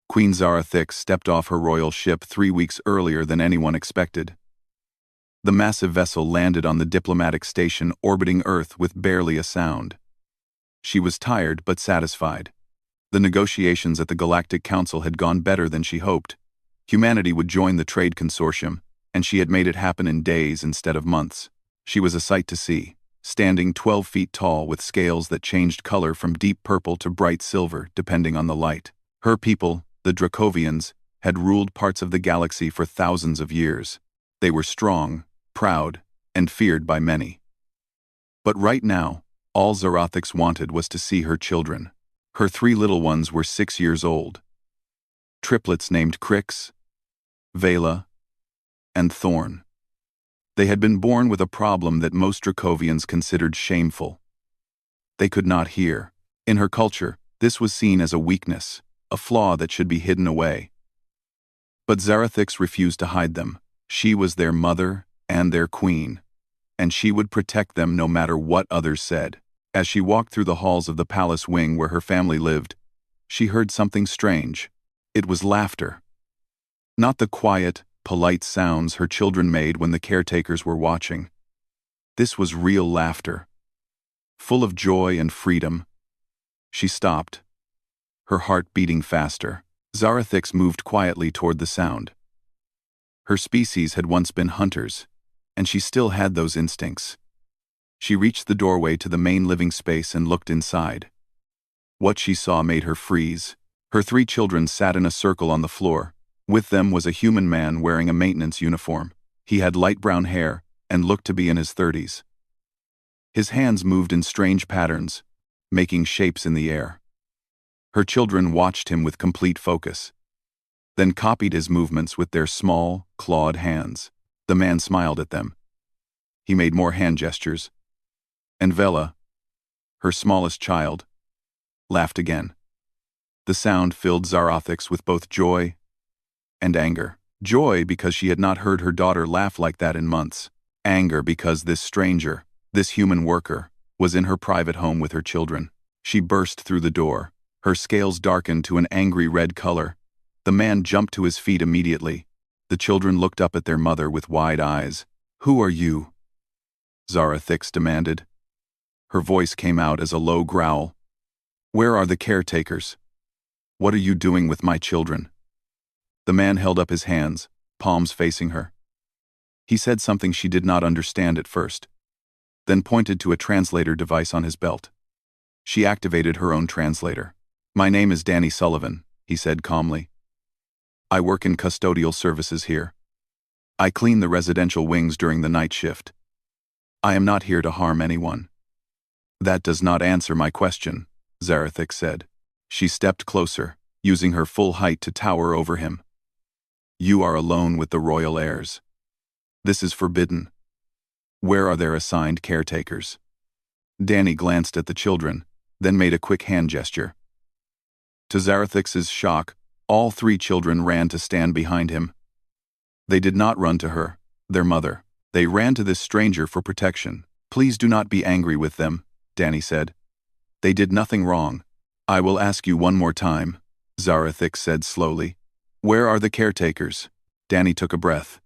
Queen Zarathix stepped off her royal ship 3 weeks earlier than anyone expected. The massive vessel landed on the diplomatic station orbiting Earth with barely a sound. She was tired but satisfied. The negotiations at the Galactic Council had gone better than she hoped. Humanity would join the trade consortium, and she had made it happen in days instead of months. She was a sight to see, standing 12 feet tall with scales that changed color from deep purple to bright silver depending on the light. Her people, the Dracovians, had ruled parts of the galaxy for thousands of years. They were strong, proud, and feared by many. But right now, all Zarathix wanted was to see her children. Her 3 little ones were 6 years old. Triplets named Crix, Vela, and Thorn. They had been born with a problem that most Dracovians considered shameful. They could not hear. In her culture, this was seen as a weakness, a flaw that should be hidden away. But Zarathix refused to hide them. She was their mother and their queen, and she would protect them no matter what others said. As she walked through the halls of the palace wing where her family lived, she heard something strange. It was laughter. Not the quiet, polite sounds her children made when the caretakers were watching. This was real laughter, full of joy and freedom. She stopped, her heart beating faster. Zarathix moved quietly toward the sound. Her species had once been hunters, and she still had those instincts. She reached the doorway to the main living space and looked inside. What she saw made her freeze. Her 3 children sat in a circle on the floor. With them was a human man wearing a maintenance uniform. He had light brown hair and looked to be in his 30s. His hands moved in strange patterns, making shapes in the air. Her children watched him with complete focus, then copied his movements with their small, clawed hands. The man smiled at them. He made more hand gestures. And Vela, her smallest child, laughed again. The sound filled Zarathix with both joy and anger. Joy because she had not heard her daughter laugh like that in months. Anger because this stranger, this human worker, was in her private home with her children. She burst through the door. Her scales darkened to an angry red color. The man jumped to his feet immediately. The children looked up at their mother with wide eyes. "Who are you?" Zarathix demanded. Her voice came out as a low growl. "Where are the caretakers? What are you doing with my children?" The man held up his hands, palms facing her. He said something she did not understand at first, then pointed to a translator device on his belt. She activated her own translator. "My name is Danny Sullivan," he said calmly. "I work in custodial services here. I clean the residential wings during the night shift. I am not here to harm anyone." "That does not answer my question," Zarathix said. She stepped closer, using her full height to tower over him. "You are alone with the royal heirs. This is forbidden. Where are their assigned caretakers?" Danny glanced at the children, then made a quick hand gesture. To Zarathix's shock, all 3 children ran to stand behind him. They did not run to her, their mother. They ran to this stranger for protection. "Please do not be angry with them," Danny said. "They did nothing wrong." "I will ask you one more time," Zarathix said slowly. "Where are the caretakers?" Danny took a breath.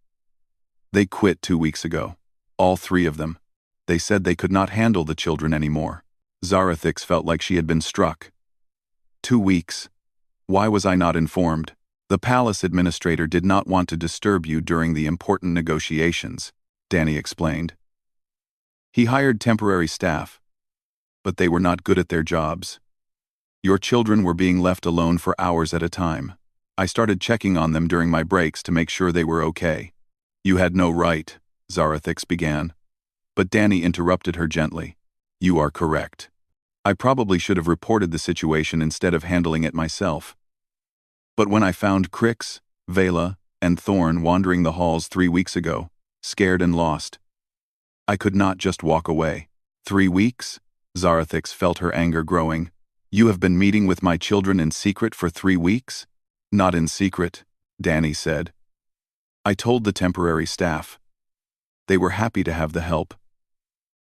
"They quit 2 weeks ago. All 3 of them. They said they could not handle the children anymore." Zarathix felt like she had been struck. 2 weeks. Why was I not informed? "The palace administrator did not want to disturb you during the important negotiations," Danny explained. "He hired temporary staff, but they were not good at their jobs. Your children were being left alone for hours at a time. I started checking on them during my breaks to make sure they were okay." "You had no right," Zarathix began. But Danny interrupted her gently. "You are correct. I probably should have reported the situation instead of handling it myself. But when I found Crix, Vela, and Thorn wandering the halls 3 weeks ago, scared and lost, I could not just walk away." 3 weeks? Zarathix felt her anger growing. "You have been meeting with my children in secret for 3 weeks?" "Not in secret," Danny said. "I told the temporary staff. They were happy to have the help.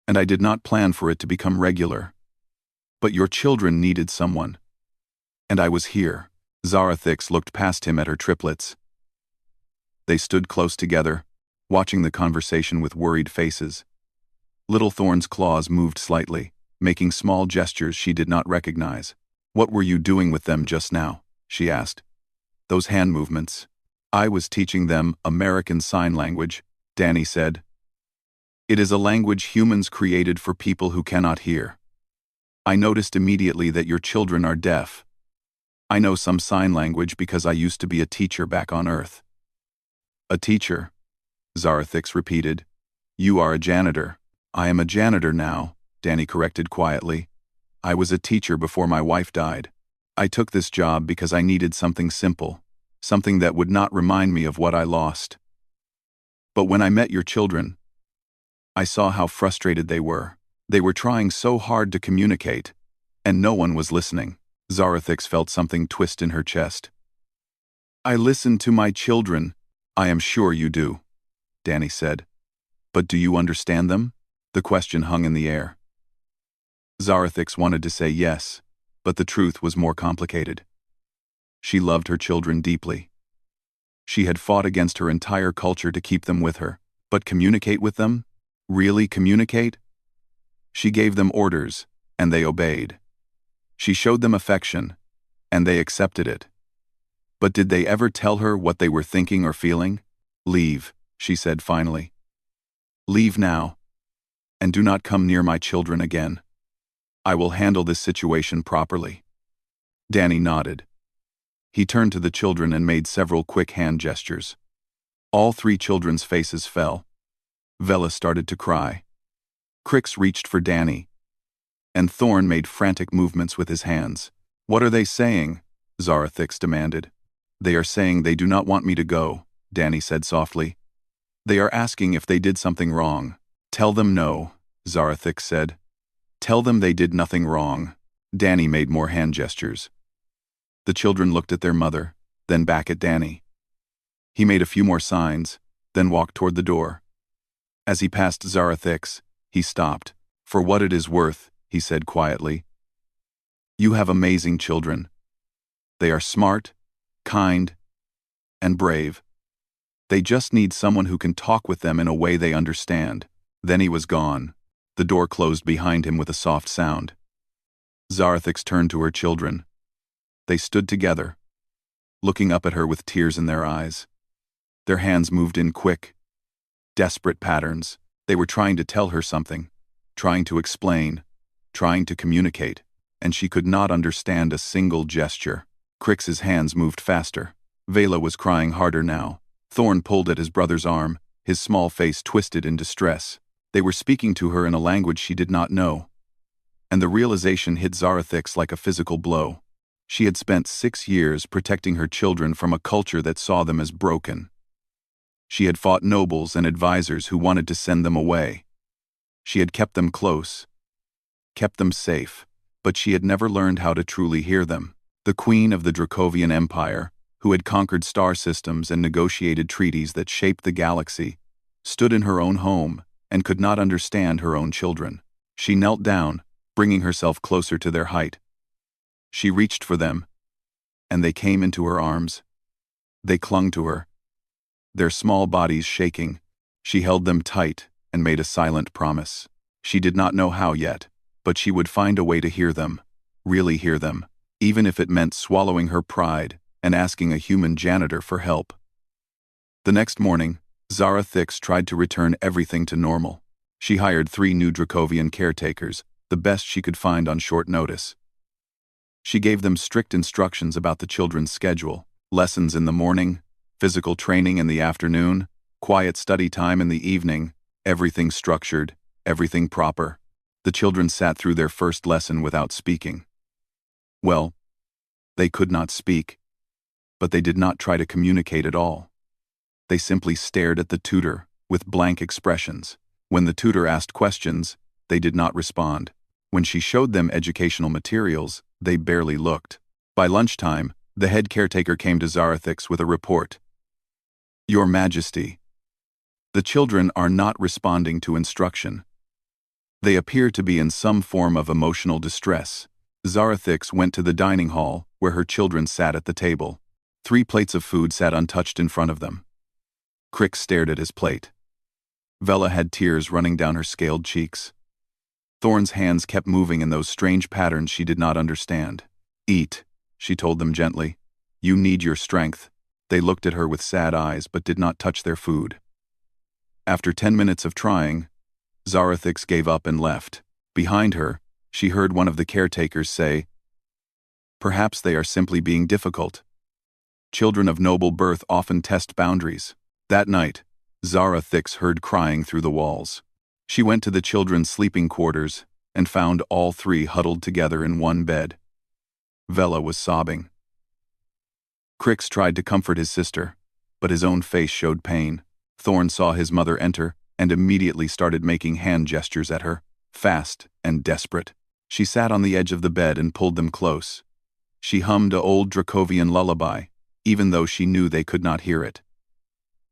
And I did not plan for it to become regular. But your children needed someone. And I was here." Zarathix looked past him at her triplets. They stood close together, watching the conversation with worried faces. Little Thorn's claws moved slightly, making small gestures she did not recognize. "What were you doing with them just now?" she asked. "Those hand movements." "I was teaching them American Sign Language," Danny said. "It is a language humans created for people who cannot hear. I noticed immediately that your children are deaf. I know some sign language because I used to be a teacher back on Earth." "A teacher?" Zarathix repeated. "You are a janitor." "I am a janitor now," Danny corrected quietly. "I was a teacher before my wife died. I took this job because I needed something simple, something that would not remind me of what I lost. But when I met your children, I saw how frustrated they were. They were trying so hard to communicate, and no one was listening." Zarathix felt something twist in her chest. "I listen to my children." "I am sure you do," Danny said. "But do you understand them?" The question hung in the air. Zarathix wanted to say yes, but the truth was more complicated. She loved her children deeply. She had fought against her entire culture to keep them with her, but communicate with them? Really communicate? She gave them orders, and they obeyed. She showed them affection, and they accepted it. But did they ever tell her what they were thinking or feeling? "Leave," she said finally. "Leave now, and do not come near my children again. I will handle this situation properly." Danny nodded. He turned to the children and made several quick hand gestures. All three children's faces fell. Vela started to cry. Crix reached for Danny, and Thorn made frantic movements with his hands. "What are they saying?" Zarathix demanded. "They are saying they do not want me to go," Danny said softly. "They are asking if they did something wrong." "Tell them no," Zarathix said. "Tell them they did nothing wrong." Danny made more hand gestures. The children looked at their mother, then back at Danny. He made a few more signs, then walked toward the door. As he passed Zarathix, he stopped. "For what it is worth," he said quietly, "you have amazing children. They are smart, kind, and brave. They just need someone who can talk with them in a way they understand." Then he was gone. The door closed behind him with a soft sound. Zarathix turned to her children. They stood together, looking up at her with tears in their eyes. Their hands moved in quick, desperate patterns. They were trying to tell her something, trying to explain, trying to communicate, and she could not understand a single gesture. Crix's hands moved faster. Vela was crying harder now. Thorn pulled at his brother's arm, his small face twisted in distress. They were speaking to her in a language she did not know. And the realization hit Zarathix like a physical blow. She had spent 6 years protecting her children from a culture that saw them as broken. She had fought nobles and advisors who wanted to send them away. She had kept them close, kept them safe, but she had never learned how to truly hear them. The queen of the Dracovian Empire, who had conquered star systems and negotiated treaties that shaped the galaxy, stood in her own home and could not understand her own children. She knelt down, bringing herself closer to their height. She reached for them, and they came into her arms. They clung to her, their small bodies shaking. She held them tight and made a silent promise. She did not know how yet, but she would find a way to hear them, really hear them, even if it meant swallowing her pride and asking a human janitor for help. The next morning, Zarathix tried to return everything to normal. She hired 3 new Dracovian caretakers, the best she could find on short notice. She gave them strict instructions about the children's schedule: lessons in the morning, physical training in the afternoon, quiet study time in the evening, everything structured, everything proper. The children sat through their first lesson without speaking. Well, they could not speak, but they did not try to communicate at all. They simply stared at the tutor with blank expressions. When the tutor asked questions, they did not respond. When she showed them educational materials, they barely looked. By lunchtime, the head caretaker came to Zarathix with a report. "Your Majesty, the children are not responding to instruction. They appear to be in some form of emotional distress. Zarathix went to the dining hall, where her children sat at the table. 3 plates of food sat untouched in front of them. Crix stared at his plate. Vela had tears running down her scaled cheeks. Thorn's hands kept moving in those strange patterns she did not understand. "Eat," she told them gently. "You need your strength." They looked at her with sad eyes but did not touch their food. After 10 minutes of trying, Zarathix gave up and left. Behind her, she heard one of the caretakers say, "Perhaps they are simply being difficult. Children of noble birth often test boundaries." That night, Zarathix heard crying through the walls. She went to the children's sleeping quarters and found all 3 huddled together in one bed. Vela was sobbing. Crix tried to comfort his sister, but his own face showed pain. Thorn saw his mother enter and immediately started making hand gestures at her, fast and desperate. She sat on the edge of the bed and pulled them close. She hummed an old Dracovian lullaby, even though she knew they could not hear it.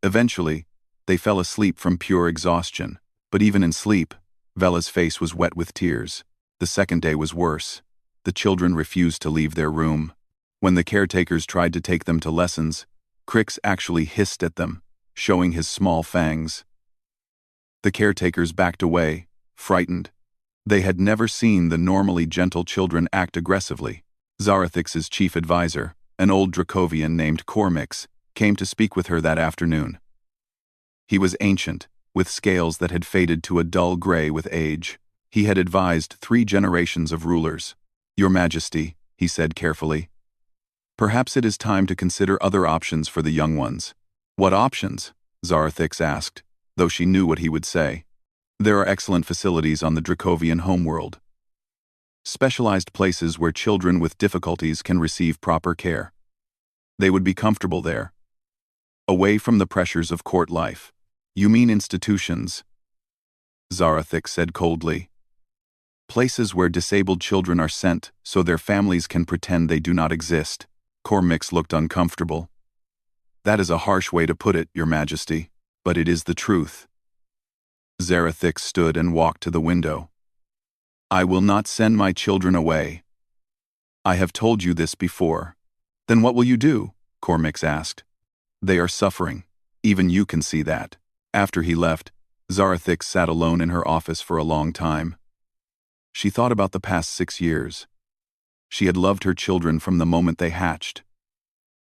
Eventually, they fell asleep from pure exhaustion, but even in sleep, Vela's face was wet with tears. The second day was worse. The children refused to leave their room. When the caretakers tried to take them to lessons, Crix actually hissed at them, showing his small fangs. The caretakers backed away, frightened. They had never seen the normally gentle children act aggressively. Zarathix's chief advisor, an old Dracovian named Cormix, came to speak with her that afternoon. He was ancient, with scales that had faded to a dull gray with age. He had advised 3 generations of rulers. "Your Majesty," he said carefully, "perhaps it is time to consider other options for the young ones." "What options?" Zarathix asked, though she knew what he would say. "There are excellent facilities on the Dracovian homeworld. Specialized places where children with difficulties can receive proper care. They would be comfortable there, away from the pressures of court life." "You mean institutions?" Zarathix said coldly. "Places where disabled children are sent so their families can pretend they do not exist." Cormix looked uncomfortable. "That is a harsh way to put it, Your Majesty, but it is the truth." Zarathix stood and walked to the window. "I will not send my children away. I have told you this before." "Then what will you do?" Cormix asked. "They are suffering. Even you can see that." After he left, Zarathix sat alone in her office for a long time. She thought about the past 6 years. She had loved her children from the moment they hatched.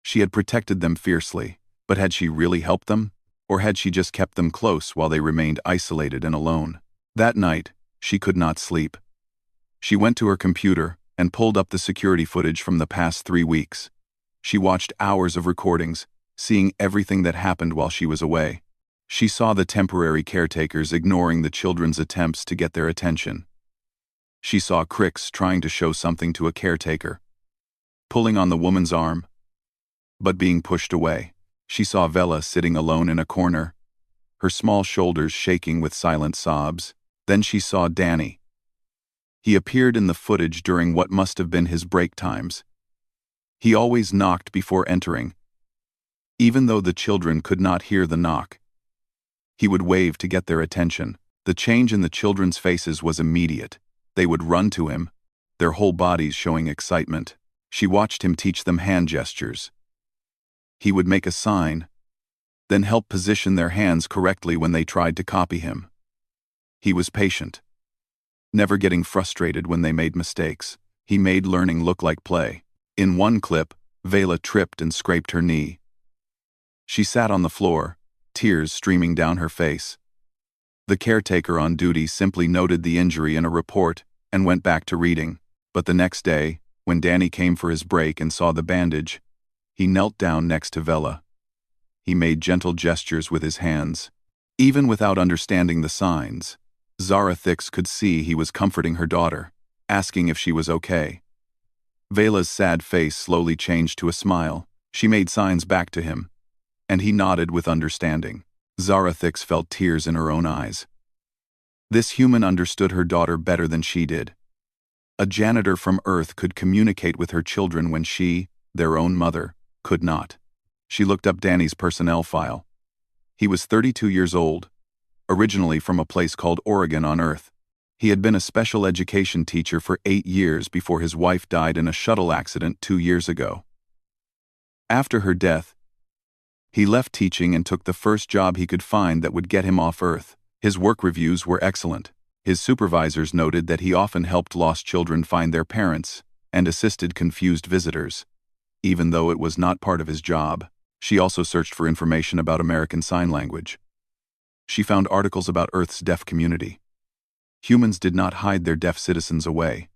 She had protected them fiercely, but had she really helped them? Or had she just kept them close while they remained isolated and alone? That night, she could not sleep. She went to her computer and pulled up the security footage from the past 3 weeks. She watched hours of recordings, seeing everything that happened while she was away. She saw the temporary caretakers ignoring the children's attempts to get their attention. She saw Crix trying to show something to a caretaker, pulling on the woman's arm, but being pushed away. She saw Vela sitting alone in a corner, her small shoulders shaking with silent sobs. Then she saw Danny. He appeared in the footage during what must have been his break times. He always knocked before entering, even though the children could not hear the knock. He would wave to get their attention. The change in the children's faces was immediate. They would run to him, their whole bodies showing excitement. She watched him teach them hand gestures. He would make a sign, then help position their hands correctly when they tried to copy him. He was patient, never getting frustrated when they made mistakes. He made learning look like play. In one clip, Vela tripped and scraped her knee. She sat on the floor, tears streaming down her face. The caretaker on duty simply noted the injury in a report and went back to reading. But the next day, when Danny came for his break and saw the bandage, he knelt down next to Vela. He made gentle gestures with his hands. Even without understanding the signs, Zarathix could see he was comforting her daughter, asking if she was okay. Vela's sad face slowly changed to a smile. She made signs back to him, and he nodded with understanding. Zarathix felt tears in her own eyes. This human understood her daughter better than she did. A janitor from Earth could communicate with her children when she, their own mother, could not. She looked up Danny's personnel file. He was 32 years old, originally from a place called Oregon on Earth. He had been a special education teacher for 8 years before his wife died in a shuttle accident 2 years ago. After her death, he left teaching and took the first job he could find that would get him off Earth. His work reviews were excellent. His supervisors noted that he often helped lost children find their parents and assisted confused visitors, even though it was not part of his job. She also searched for information about American Sign Language. She found articles about Earth's deaf community. Humans did not hide their deaf citizens away.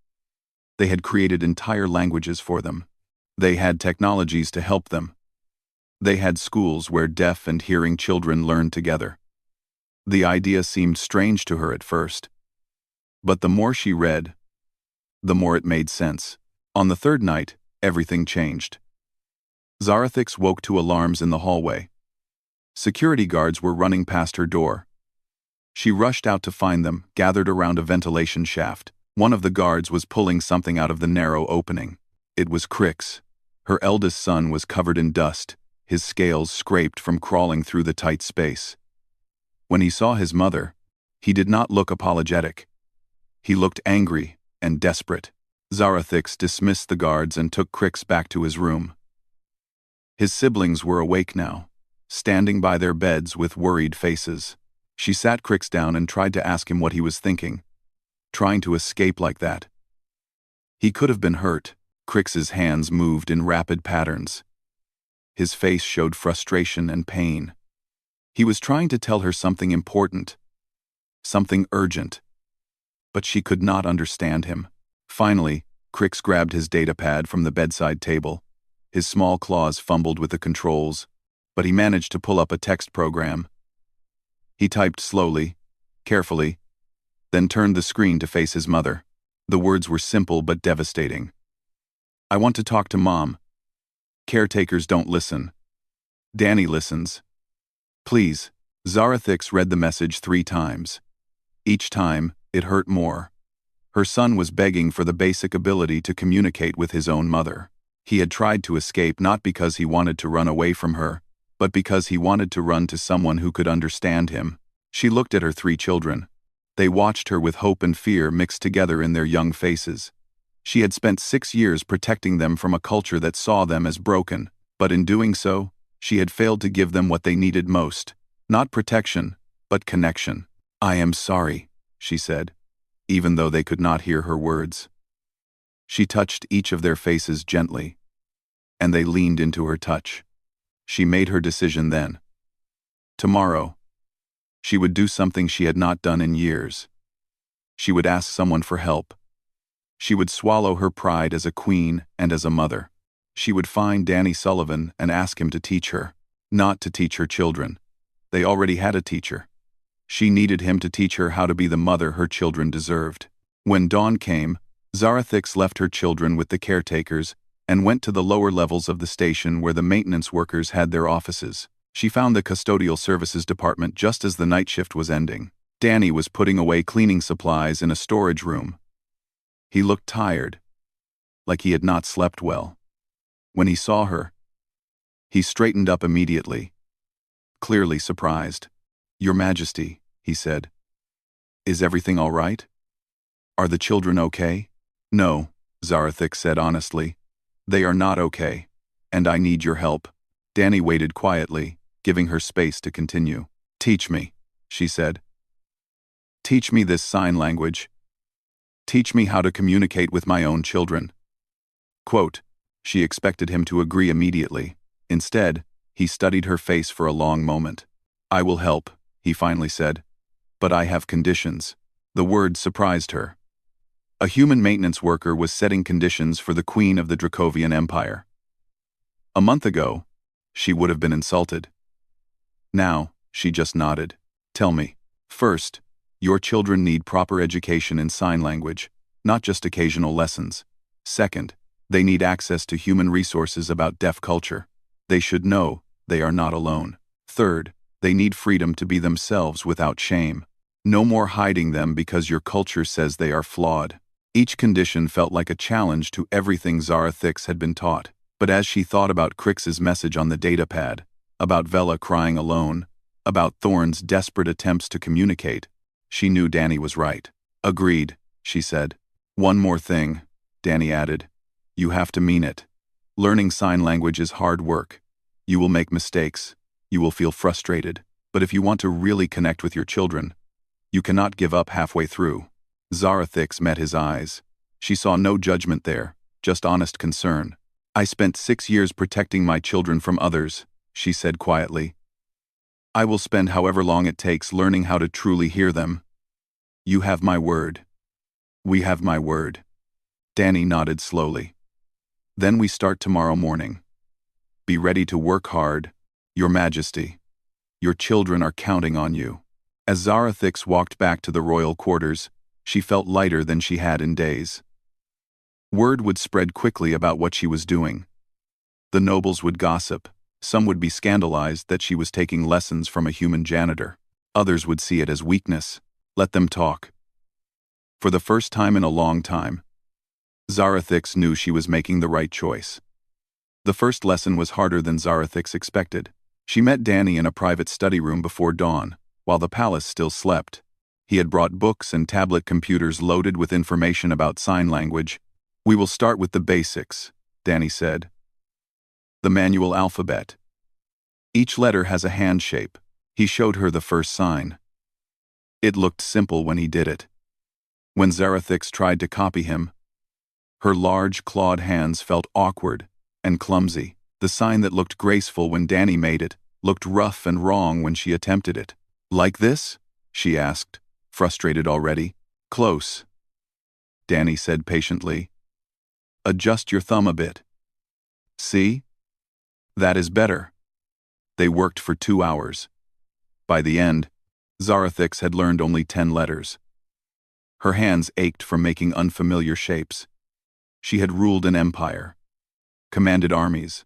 They had created entire languages for them. They had technologies to help them. They had schools where deaf and hearing children learned together. The idea seemed strange to her at first, but the more she read, the more it made sense. On the third night, everything changed. Zarathix woke to alarms in the hallway. Security guards were running past her door. She rushed out to find them, gathered around a ventilation shaft. One of the guards was pulling something out of the narrow opening. It was Crix. Her eldest son was covered in dust, his scales scraped from crawling through the tight space. When he saw his mother, he did not look apologetic. He looked angry and desperate. Zarathix dismissed the guards and took Crix back to his room. His siblings were awake now, standing by their beds with worried faces. She sat Crix down and tried to ask him what he was thinking. Trying to escape like that. He could have been hurt. Crix's hands moved in rapid patterns. His face showed frustration and pain. He was trying to tell her something important, something urgent, but she could not understand him. Finally, Crix grabbed his datapad from the bedside table. His small claws fumbled with the controls, but he managed to pull up a text program. He typed slowly, carefully, then turned the screen to face his mother. The words were simple but devastating. "I want to talk to Mom. Caretakers don't listen. Danny listens. Please." Zarathix read the message 3 times. Each time, it hurt more. Her son was begging for the basic ability to communicate with his own mother. He had tried to escape not because he wanted to run away from her, but because he wanted to run to someone who could understand him. She looked at her 3 children. They watched her with hope and fear mixed together in their young faces. She had spent 6 years protecting them from a culture that saw them as broken, but in doing so, she had failed to give them what they needed most. Not protection, but connection. "I am sorry," she said, even though they could not hear her words. She touched each of their faces gently, and they leaned into her touch. She made her decision then. Tomorrow, she would do something she had not done in years. She would ask someone for help. She would swallow her pride as a queen and as a mother. She would find Danny Sullivan and ask him to teach her, not to teach her children. They already had a teacher. She needed him to teach her how to be the mother her children deserved. When dawn came, Zarathix left her children with the caretakers and went to the lower levels of the station where the maintenance workers had their offices. She found the custodial services department just as the night shift was ending. Danny was putting away cleaning supplies in a storage room. He looked tired, like he had not slept well. When he saw her, he straightened up immediately, clearly surprised. "Your Majesty," he said. "Is everything all right? Are the children okay?" "No," Zarathix said honestly. "They are not okay, and I need your help." Danny waited quietly, giving her space to continue. "Teach me," she said. "Teach me this sign language. Teach me how to communicate with my own children." Quote, she expected him to agree immediately. Instead, he studied her face for a long moment. "I will help," he finally said, "but I have conditions." The word surprised her. A human maintenance worker was setting conditions for the Queen of the Dracovian Empire. A month ago, she would have been insulted. Now, she just nodded. "Tell me. First, your children need proper education in sign language, not just occasional lessons. Second, they need access to human resources about deaf culture. They should know they are not alone. Third, they need freedom to be themselves without shame. No more hiding them because your culture says they are flawed." Each condition felt like a challenge to everything Zarathix had been taught. But as she thought about Crix's message on the datapad, about Vela crying alone, about Thorn's desperate attempts to communicate, she knew Danny was right. Agreed, she said. One more thing, Danny added. You have to mean it. Learning sign language is hard work. You will make mistakes. You will feel frustrated. But if you want to really connect with your children, you cannot give up halfway through. Zarathix met his eyes. She saw no judgment there, just honest concern. I spent 6 years protecting my children from others, she said quietly. I will spend however long it takes learning how to truly hear them. You have my word. We have my word. Danny nodded slowly. Then we start tomorrow morning. Be ready to work hard, Your Majesty. Your children are counting on you. As Zarathix walked back to the royal quarters, she felt lighter than she had in days. Word would spread quickly about what she was doing. The nobles would gossip. Some would be scandalized that she was taking lessons from a human janitor. Others would see it as weakness. Let them talk. For the first time in a long time, Zarathix knew she was making the right choice. The first lesson was harder than Zarathix expected. She met Danny in a private study room before dawn, while the palace still slept. He had brought books and tablet computers loaded with information about sign language. We will start with the basics, Danny said. The manual alphabet. Each letter has a hand shape. He showed her the first sign. It looked simple when he did it. When Zarathix tried to copy him, her large, clawed hands felt awkward and clumsy. The sign that looked graceful when Danny made it looked rough and wrong when she attempted it. Like this? She asked, frustrated already. Close, Danny said patiently. Adjust your thumb a bit. See? That is better. They worked for 2 hours. By the end, Zarathix had learned only 10 letters. Her hands ached from making unfamiliar shapes. She had ruled an empire, commanded armies,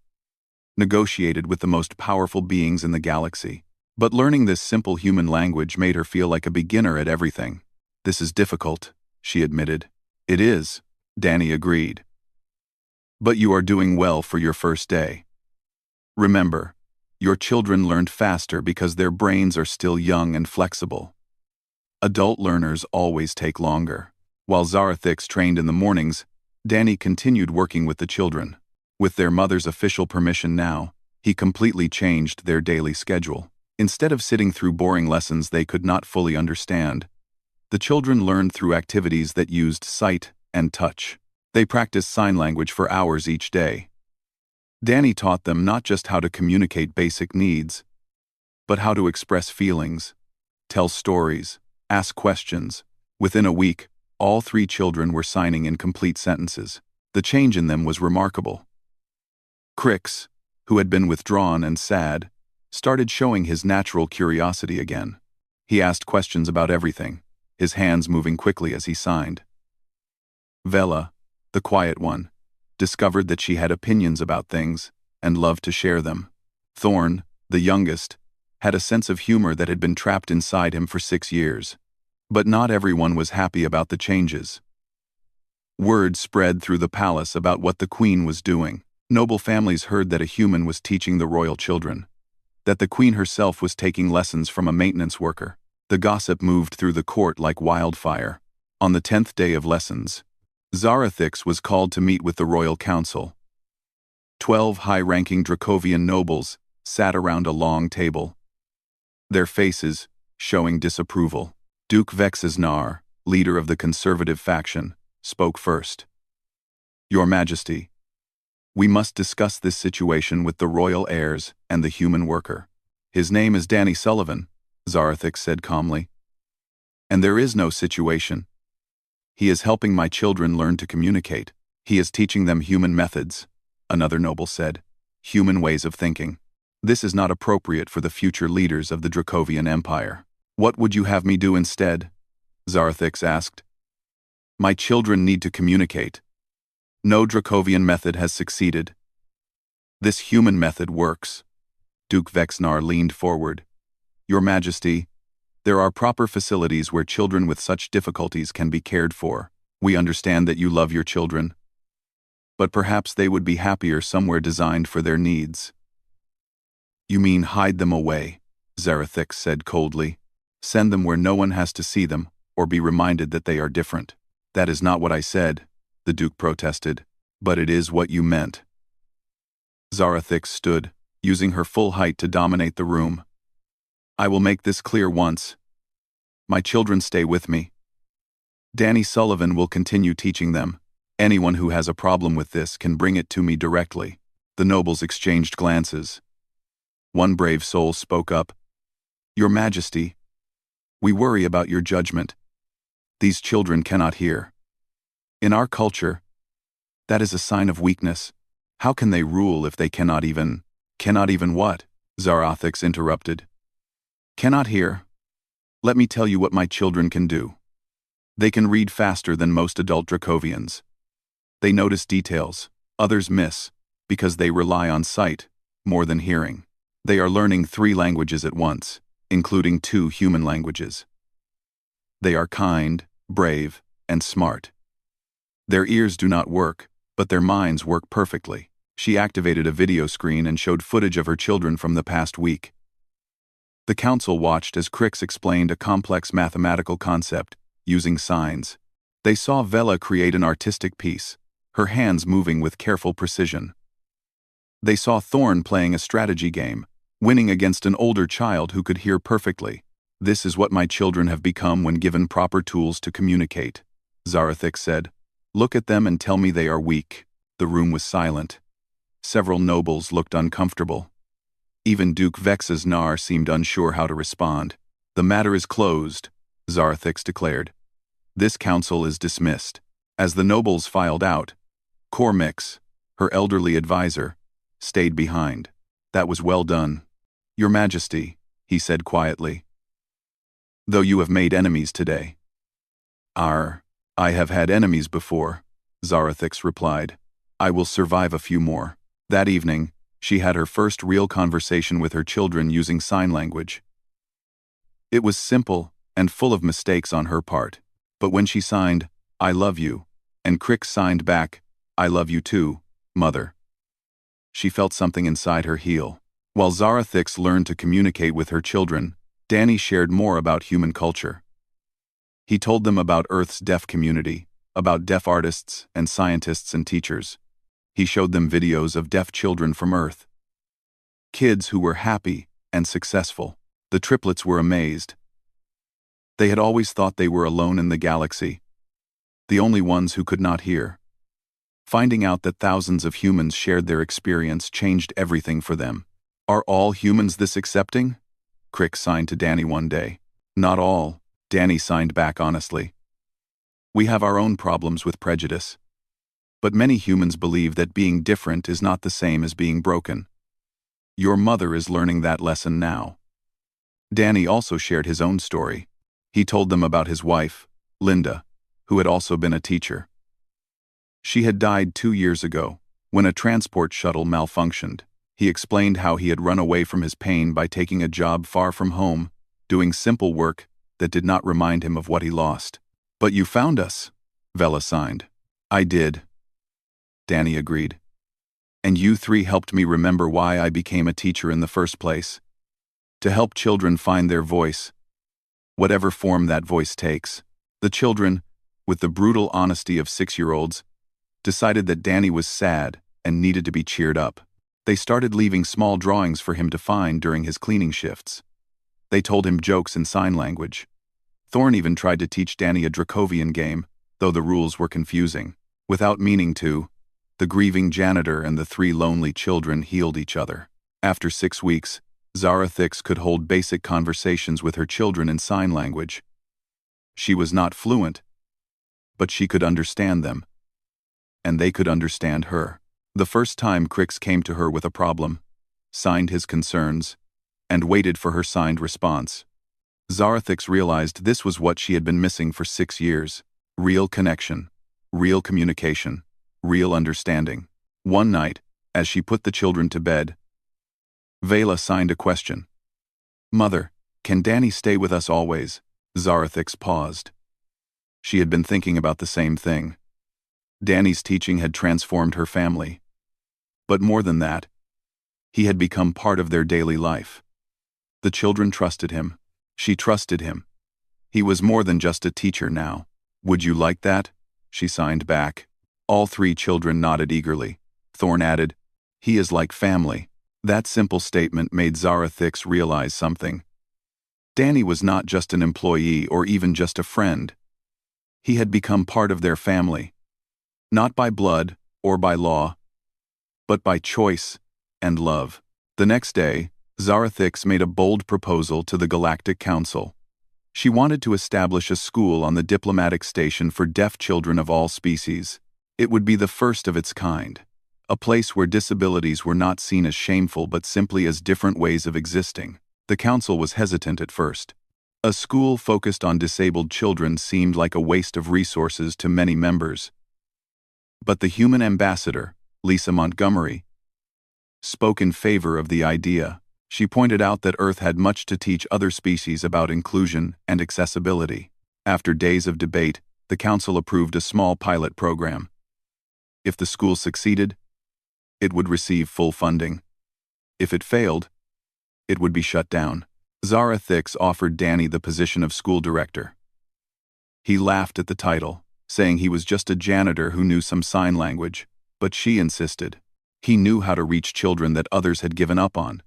negotiated with the most powerful beings in the galaxy. But learning this simple human language made her feel like a beginner at everything. This is difficult, she admitted. It is, Danny agreed. But you are doing well for your first day. Remember, your children learned faster because their brains are still young and flexible. Adult learners always take longer. While Zarathix trained in the mornings, Danny continued working with the children. With their mother's official permission now, he completely changed their daily schedule. Instead of sitting through boring lessons they could not fully understand, the children learned through activities that used sight and touch. They practiced sign language for hours each day. Danny taught them not just how to communicate basic needs, but how to express feelings, tell stories, ask questions. Within a week, all 3 children were signing in complete sentences. The change in them was remarkable. Crix, who had been withdrawn and sad, started showing his natural curiosity again. He asked questions about everything, his hands moving quickly as he signed. Vela, the quiet one, discovered that she had opinions about things and loved to share them. Thorn, the youngest, had a sense of humor that had been trapped inside him for 6 years. But not everyone was happy about the changes. Word spread through the palace about what the queen was doing. Noble families heard that a human was teaching the royal children, that the queen herself was taking lessons from a maintenance worker. The gossip moved through the court like wildfire. On the 10th day of lessons, Zarathix was called to meet with the royal council. 12 high-ranking Dracovian nobles sat around a long table, their faces showing disapproval. Duke Vexesnar, leader of the conservative faction, spoke first. Your Majesty, we must discuss this situation with the royal heirs and the human worker. His name is Danny Sullivan, Zarathix said calmly. And there is no situation. He is helping my children learn to communicate. He is teaching them human methods, another noble said. Human ways of thinking. This is not appropriate for the future leaders of the Dracovian Empire. What would you have me do instead? Zarathix asked. My children need to communicate. No Dracovian method has succeeded. This human method works. Duke Vexnar leaned forward. Your Majesty, there are proper facilities where children with such difficulties can be cared for. We understand that you love your children, but perhaps they would be happier somewhere designed for their needs. You mean hide them away, Zarathix said coldly. Send them where no one has to see them, or be reminded that they are different. That is not what I said, the Duke protested, but it is what you meant. Zarathix stood, using her full height to dominate the room. I will make this clear once. My children stay with me. Danny Sullivan will continue teaching them. Anyone who has a problem with this can bring it to me directly. The nobles exchanged glances. One brave soul spoke up. Your Majesty, we worry about your judgment. These children cannot hear. In our culture, that is a sign of weakness. How can they rule if they cannot even what? Zarathix interrupted. Cannot hear? Let me tell you what my children can do. They can read faster than most adult Dracovians. They notice details others miss, because they rely on sight more than hearing. They are learning 3 languages at once, including 2 human languages. They are kind, brave, and smart. Their ears do not work, but their minds work perfectly. She activated a video screen and showed footage of her children from the past week. The council watched as Crix explained a complex mathematical concept, using signs. They saw Vela create an artistic piece, her hands moving with careful precision. They saw Thorn playing a strategy game, winning against an older child who could hear perfectly. This is what my children have become when given proper tools to communicate, Zarathix said. Look at them and tell me they are weak. The room was silent. Several nobles looked uncomfortable. Even Duke Vex's Nar seemed unsure how to respond. The matter is closed, Zarathix declared. This council is dismissed. As the nobles filed out, Cormix, her elderly advisor, stayed behind. That was well done, Your Majesty, he said quietly. Though you have made enemies today. I have had enemies before, Zarathix replied. I will survive a few more. That evening, she had her first real conversation with her children using sign language. It was simple and full of mistakes on her part, but when she signed, I love you, and Crix signed back, I love you too, Mother. She felt something inside her heal. While Zarathix learned to communicate with her children, Danny shared more about human culture. He told them about Earth's deaf community, about deaf artists and scientists and teachers. He showed them videos of deaf children from Earth. Kids who were happy and successful. The triplets were amazed. They had always thought they were alone in the galaxy, the only ones who could not hear. Finding out that thousands of humans shared their experience changed everything for them. Are all humans this accepting? Crix signed to Danny one day. Not all, Danny signed back honestly. We have our own problems with prejudice. But many humans believe that being different is not the same as being broken. Your mother is learning that lesson now. Danny also shared his own story. He told them about his wife, Linda, who had also been a teacher. She had died 2 years ago, when a transport shuttle malfunctioned. He explained how he had run away from his pain by taking a job far from home, doing simple work that did not remind him of what he lost. But you found us, Vela signed. I did, Danny agreed. And you 3 helped me remember why I became a teacher in the first place. To help children find their voice, whatever form that voice takes. The children, with the brutal honesty of 6-year-olds, decided that Danny was sad and needed to be cheered up. They started leaving small drawings for him to find during his cleaning shifts. They told him jokes in sign language. Thorn even tried to teach Danny a Dracovian game, though the rules were confusing. Without meaning to, the grieving janitor and the 3 lonely children healed each other. After 6 weeks, Zarathix could hold basic conversations with her children in sign language. She was not fluent, but she could understand them, and they could understand her. The first time Crix came to her with a problem, signed his concerns, and waited for her signed response. Zarathix realized this was what she had been missing for 6 years. Real connection, real communication, real understanding. One night, as she put the children to bed, Vela signed a question. Mother, can Danny stay with us always? Zarathix paused. She had been thinking about the same thing. Danny's teaching had transformed her family. But more than that, he had become part of their daily life. The children trusted him. She trusted him. He was more than just a teacher now. "Would you like that?" she signed back. All three children nodded eagerly. Thorn added, "He is like family." That simple statement made Zarathix realize something. Danny was not just an employee or even just a friend. He had become part of their family. Not by blood or by law, but by choice and love. The next day, Zarathix made a bold proposal to the Galactic Council. She wanted to establish a school on the diplomatic station for deaf children of all species. It would be the first of its kind, a place where disabilities were not seen as shameful but simply as different ways of existing. The council was hesitant at first. A school focused on disabled children seemed like a waste of resources to many members. But the human ambassador, Lisa Montgomery, spoke in favor of the idea. She pointed out that Earth had much to teach other species about inclusion and accessibility. After days of debate, the council approved a small pilot program. If the school succeeded, it would receive full funding. If it failed, it would be shut down. Zarathix offered Danny the position of school director. He laughed at the title, saying he was just a janitor who knew some sign language, but she insisted. He knew how to reach children that others had given up on.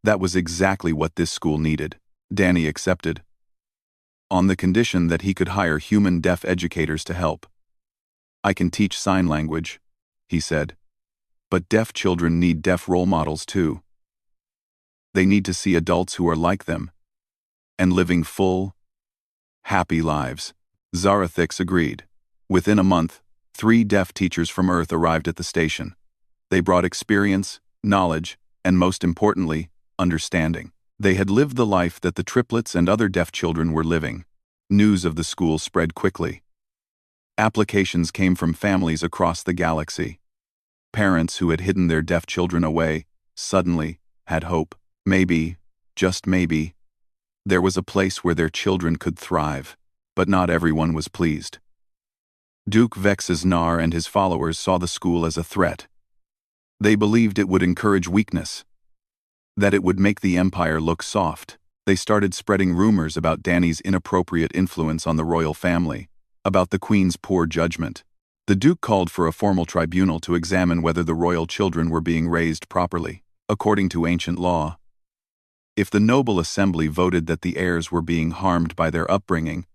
That was exactly what this school needed. Danny accepted, on the condition that he could hire human deaf educators to help. "I can teach sign language," he said. "But deaf children need deaf role models too. They need to see adults who are like them and living full, happy lives." Zarathix agreed. Within a month, 3 deaf teachers from Earth arrived at the station. They brought experience, knowledge, and most importantly, understanding. They had lived the life that the triplets and other deaf children were living. News of the school spread quickly. Applications came from families across the galaxy. Parents who had hidden their deaf children away suddenly had hope. Maybe, just maybe, there was a place where their children could thrive. But not everyone was pleased. Duke Vexesnar and his followers saw the school as a threat. They believed it would encourage weakness, that it would make the Empire look soft. They started spreading rumors about Danny's inappropriate influence on the royal family, about the Queen's poor judgment. The Duke called for a formal tribunal to examine whether the royal children were being raised properly, according to ancient law. If the noble assembly voted that the heirs were being harmed by their upbringing,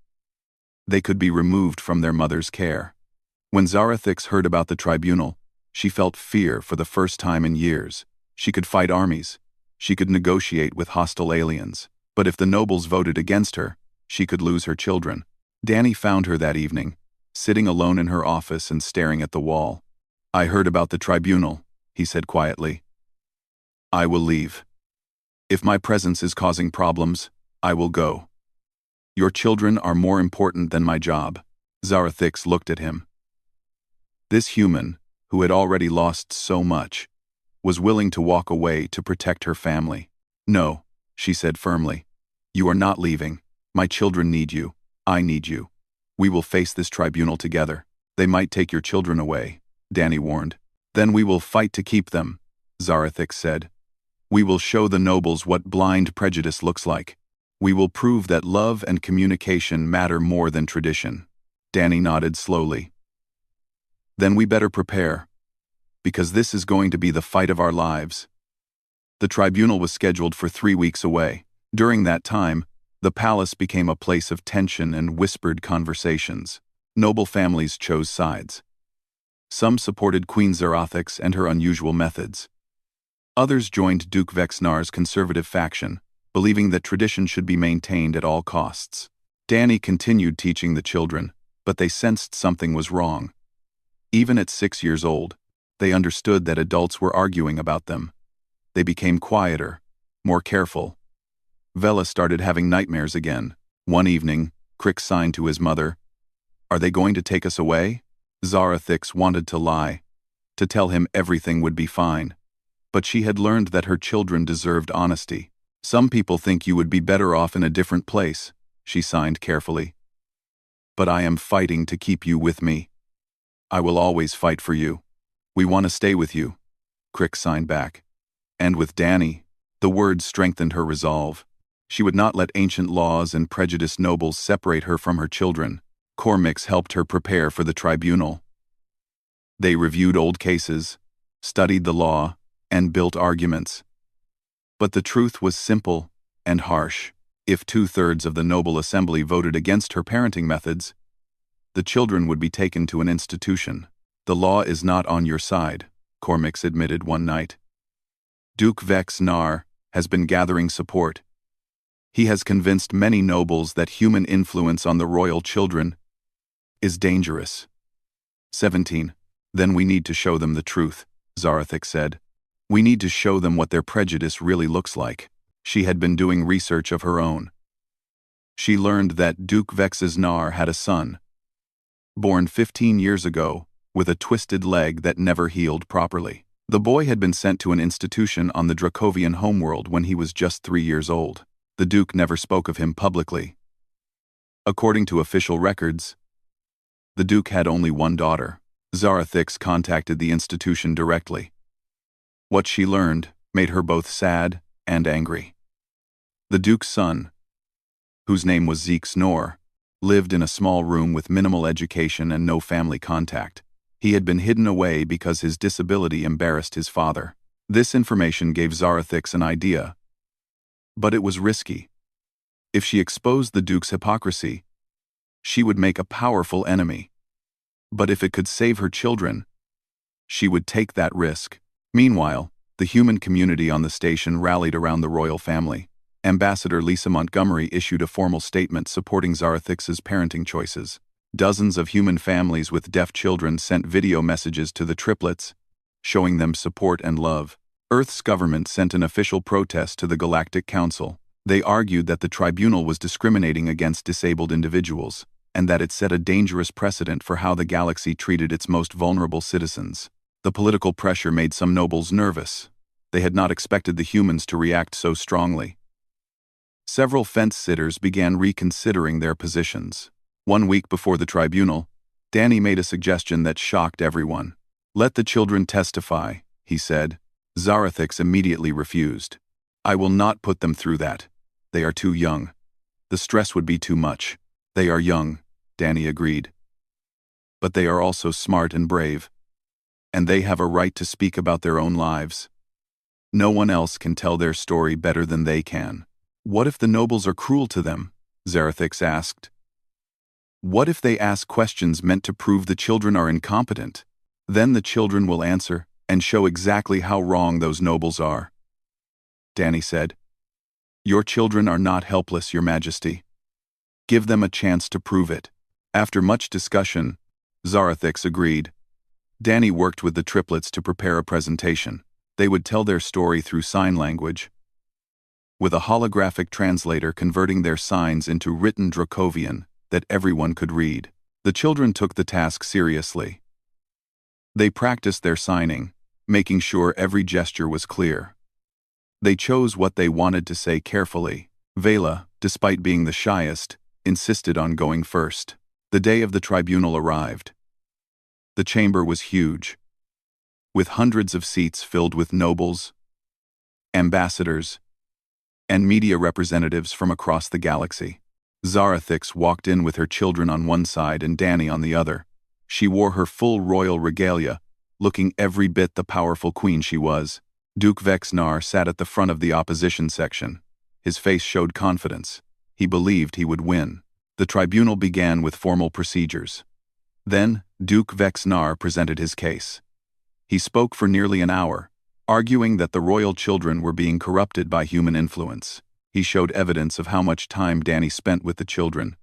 they could be removed from their mother's care. When Zarathix heard about the tribunal, she felt fear for the first time in years. She could fight armies. She could negotiate with hostile aliens. But if the nobles voted against her, she could lose her children. Danny found her that evening, sitting alone in her office and staring at the wall. "I heard about the tribunal," he said quietly. "I will leave. If my presence is causing problems, I will go. Your children are more important than my job." Zarathix looked at him. This human, who had already lost so much, was willing to walk away to protect her family. "No," she said firmly. "You are not leaving. My children need you. I need you. We will face this tribunal together. They might take your children away," Danny warned. "Then we will fight to keep them," Zarathix said. "We will show the nobles what blind prejudice looks like. We will prove that love and communication matter more than tradition." Danny nodded slowly. "Then we better prepare, because this is going to be the fight of our lives." The tribunal was scheduled for 3 weeks away. During that time, the palace became a place of tension and whispered conversations. Noble families chose sides. Some supported Queen Zarathix and her unusual methods. Others joined Duke Vexnar's conservative faction, believing that tradition should be maintained at all costs. Danny continued teaching the children, but they sensed something was wrong. Even at 6 years old, they understood that adults were arguing about them. They became quieter, more careful. Vela started having nightmares again. One evening, Crick signed to his mother, "Are they going to take us away?" Zarathix wanted to lie, to tell him everything would be fine. But she had learned that her children deserved honesty. "Some people think you would be better off in a different place," she signed carefully. "But I am fighting to keep you with me. I will always fight for you. We want to stay with you," Crick signed back. And with Danny, the words strengthened her resolve. She would not let ancient laws and prejudiced nobles separate her from her children. Cormix helped her prepare for the tribunal. They reviewed old cases, studied the law, and built arguments. But the truth was simple and harsh. If 2/3 of the noble assembly voted against her parenting methods, the children would be taken to an institution. The law is not on your side, Cormix admitted one night. Duke Vex Nar has been gathering support. He has convinced many nobles that human influence on the royal children is dangerous. 17. Then we need to show them the truth, Zarathix said. We need to show them what their prejudice really looks like. She had been doing research of her own. She learned that Duke Vex's Nar had a son, born 15 years ago, with a twisted leg that never healed properly. The boy had been sent to an institution on the Dracovian homeworld when he was just 3 years old. The Duke never spoke of him publicly. According to official records, the Duke had only one daughter. Zarathix contacted the institution directly. What she learned made her both sad and angry. The Duke's son, whose name was Zeke Snor, lived in a small room with minimal education and no family contact. He had been hidden away because his disability embarrassed his father. This information gave Zarathix an idea, but it was risky. If she exposed the Duke's hypocrisy, she would make a powerful enemy. But if it could save her children, she would take that risk. Meanwhile, the human community on the station rallied around the royal family. Ambassador Lisa Montgomery issued a formal statement supporting Zarathix's parenting choices. Dozens of human families with deaf children sent video messages to the Triplets, showing them support and love. Earth's government sent an official protest to the Galactic Council. They argued that the tribunal was discriminating against disabled individuals, and that it set a dangerous precedent for how the galaxy treated its most vulnerable citizens. The political pressure made some nobles nervous. They had not expected the humans to react so strongly. Several fence-sitters began reconsidering their positions. 1 week before the tribunal, Danny made a suggestion that shocked everyone. "Let the children testify," he said. Zarathix immediately refused. "I will not put them through that. They are too young. The stress would be too much." "They are young," Danny agreed. "But they are also smart and brave. And they have a right to speak about their own lives. No one else can tell their story better than they can." "What if the nobles are cruel to them?" Zarathix asked. "What if they ask questions meant to prove the children are incompetent? Then the children will answer and show exactly how wrong those nobles are." Danny said, "Your children are not helpless, Your Majesty. Give them a chance to prove it." After much discussion, Zarathix agreed. Danny worked with the Triplets to prepare a presentation. They would tell their story through sign language, with a holographic translator converting their signs into written Dracovian that everyone could read. The children took the task seriously. They practiced their signing, making sure every gesture was clear. They chose what they wanted to say carefully. Vela, despite being the shyest, insisted on going first. The day of the tribunal arrived. The chamber was huge, with hundreds of seats filled with nobles, ambassadors, and media representatives from across the galaxy. Zarathix walked in with her children on one side and Danny on the other. She wore her full royal regalia, looking every bit the powerful queen she was. Duke Vexnar sat at the front of the opposition section. His face showed confidence. He believed he would win. The tribunal began with formal procedures. Then, Duke Vexnar presented his case. He spoke for nearly an hour, arguing that the royal children were being corrupted by human influence. He showed evidence of how much time Danny spent with the children,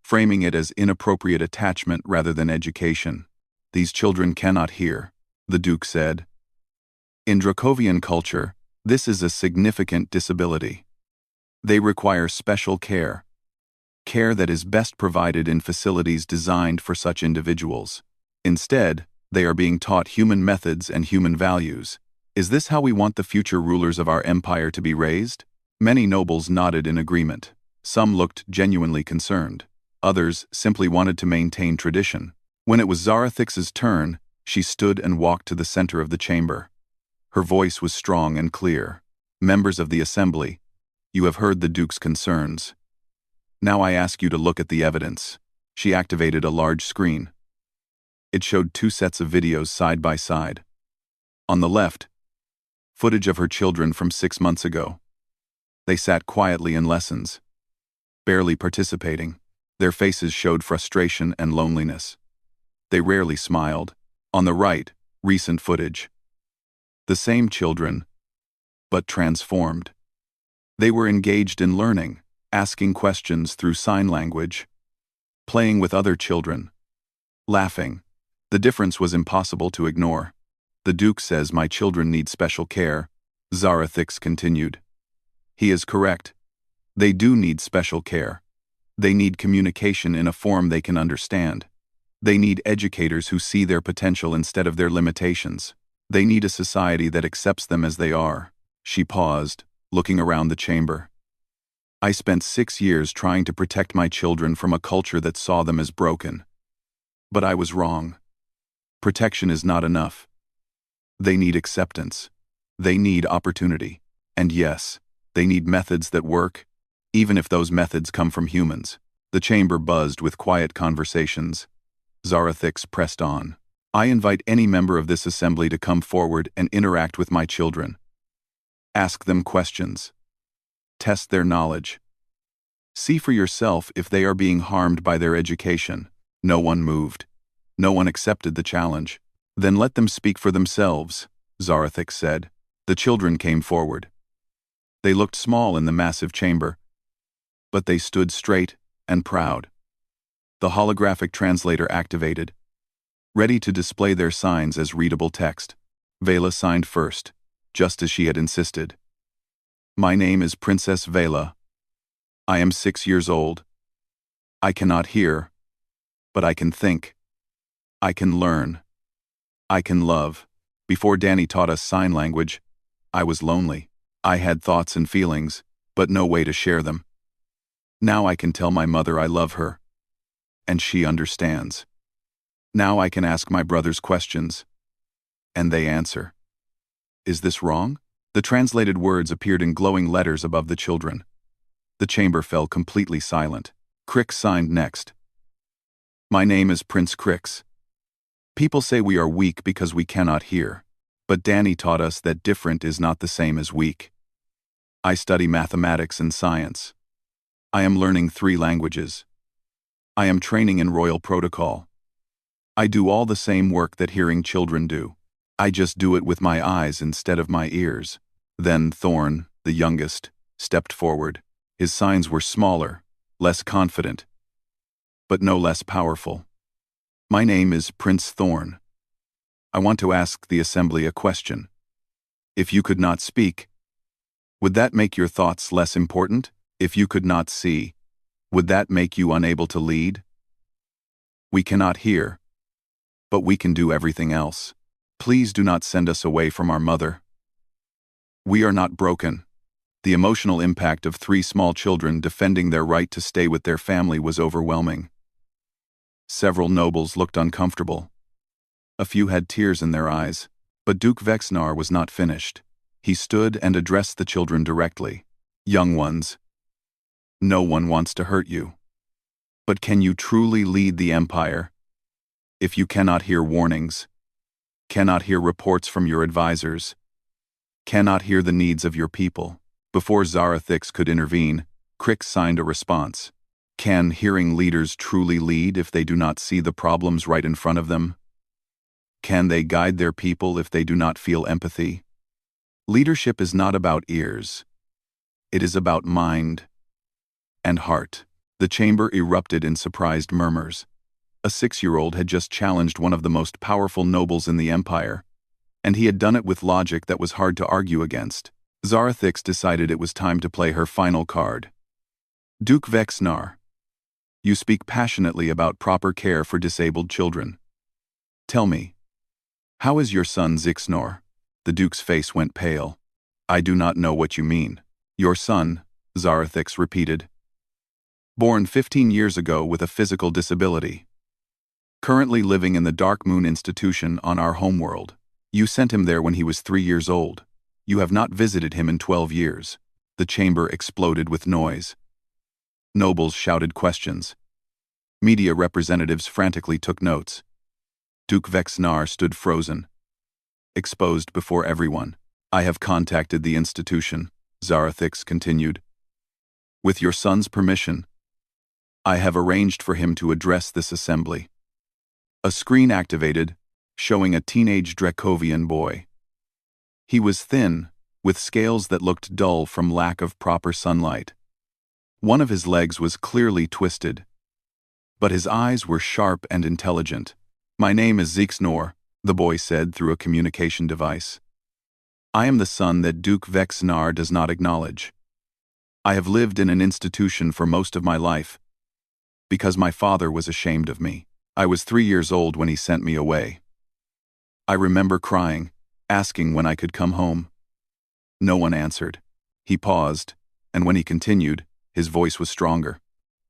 framing it as inappropriate attachment rather than education. "These children cannot hear," the Duke said. "In Dracovian culture, this is a significant disability. They require special care that is best provided in facilities designed for such individuals. Instead, they are being taught human methods and human values. Is this how we want the future rulers of our empire to be raised?" Many nobles nodded in agreement. Some looked genuinely concerned. Others simply wanted to maintain tradition. When it was Zarathix's turn, she stood and walked to the center of the chamber. Her voice was strong and clear. "Members of the assembly, You have heard the Duke's concerns. Now I ask you to look at the evidence. She activated a large screen. It showed two sets of videos side by side. On the left, footage of her children from 6 months ago. They sat quietly in lessons, barely participating. Their faces showed frustration and loneliness. They rarely smiled. On the right, recent footage. The same children, but transformed. They were engaged in learning, asking questions through sign language, playing with other children, laughing. The difference was impossible to ignore. The Duke says my children need special care, Zarathix continued. He is correct. They do need special care. They need communication in a form they can understand. They need educators who see their potential instead of their limitations. They need a society that accepts them as they are. She paused, looking around the chamber. I spent 6 years trying to protect my children from a culture that saw them as broken. But I was wrong. Protection is not enough. They need acceptance. They need opportunity. And yes, they need methods that work, even if those methods come from humans. The chamber buzzed with quiet conversations. Zarathix pressed on. I invite any member of this assembly to come forward and interact with my children. Ask them questions. Test their knowledge. See for yourself if they are being harmed by their education. No one moved. No one accepted the challenge. Then let them speak for themselves, Zarathix said. The children came forward. They looked small in the massive chamber, but they stood straight and proud. The holographic translator activated, ready to display their signs as readable text. Vela signed first, just as she had insisted. My name is Princess Vela. I am 6 years old. I cannot hear, but I can think. I can learn. I can love. Before Danny taught us sign language, I was lonely. I had thoughts and feelings, but no way to share them. Now I can tell my mother I love her, and she understands. Now I can ask my brothers questions, and they answer. Is this wrong? The translated words appeared in glowing letters above the children. The chamber fell completely silent. Crix signed next. My name is Prince Crix. People say we are weak because we cannot hear, but Danny taught us that different is not the same as weak. I study mathematics and science. I am learning 3 languages. I am training in royal protocol. I do all the same work that hearing children do. I just do it with my eyes instead of my ears. Then Thorn, the youngest, stepped forward. His signs were smaller, less confident, but no less powerful. My name is Prince Thorn. I want to ask the assembly a question. If you could not speak, would that make your thoughts less important? If you could not see, would that make you unable to lead? We cannot hear, but we can do everything else. Please do not send us away from our mother. We are not broken. The emotional impact of 3 small children defending their right to stay with their family was overwhelming. Several nobles looked uncomfortable. A few had tears in their eyes, but Duke Vexnar was not finished. He stood and addressed the children directly. Young ones, no one wants to hurt you. But can you truly lead the empire if you cannot hear warnings, cannot hear reports from your advisors, cannot hear the needs of your people? Before Zarathix could intervene, Crix signed a response. Can hearing leaders truly lead if they do not see the problems right in front of them? Can they guide their people if they do not feel empathy? Leadership is not about ears. It is about mind and heart. The chamber erupted in surprised murmurs. A 6-year-old had just challenged one of the most powerful nobles in the empire, and he had done it with logic that was hard to argue against. Zarathix decided it was time to play her final card. Duke Vexnar, you speak passionately about proper care for disabled children. Tell me, how is your son Zixnor? The Duke's face went pale. I do not know what you mean. Your son, Zarathix repeated. Born 15 years ago with a physical disability. Currently living in the Dark Moon Institution on our homeworld. You sent him there when he was 3 years old. You have not visited him in 12 years. The chamber exploded with noise. Nobles shouted questions. Media representatives frantically took notes. Duke Vexnar stood frozen, exposed before everyone. "I have contacted the institution," Zarathix continued. "With your son's permission, I have arranged for him to address this assembly." A screen activated, showing a teenage Dracovian boy. He was thin, with scales that looked dull from lack of proper sunlight. One of his legs was clearly twisted, but his eyes were sharp and intelligent. "My name is Zixnor," the boy said through a communication device. "I am the son that Duke Vexnar does not acknowledge. I have lived in an institution for most of my life, because my father was ashamed of me. I was 3 years old when he sent me away. I remember crying, asking when I could come home. No one answered." He paused, and when he continued, his voice was stronger.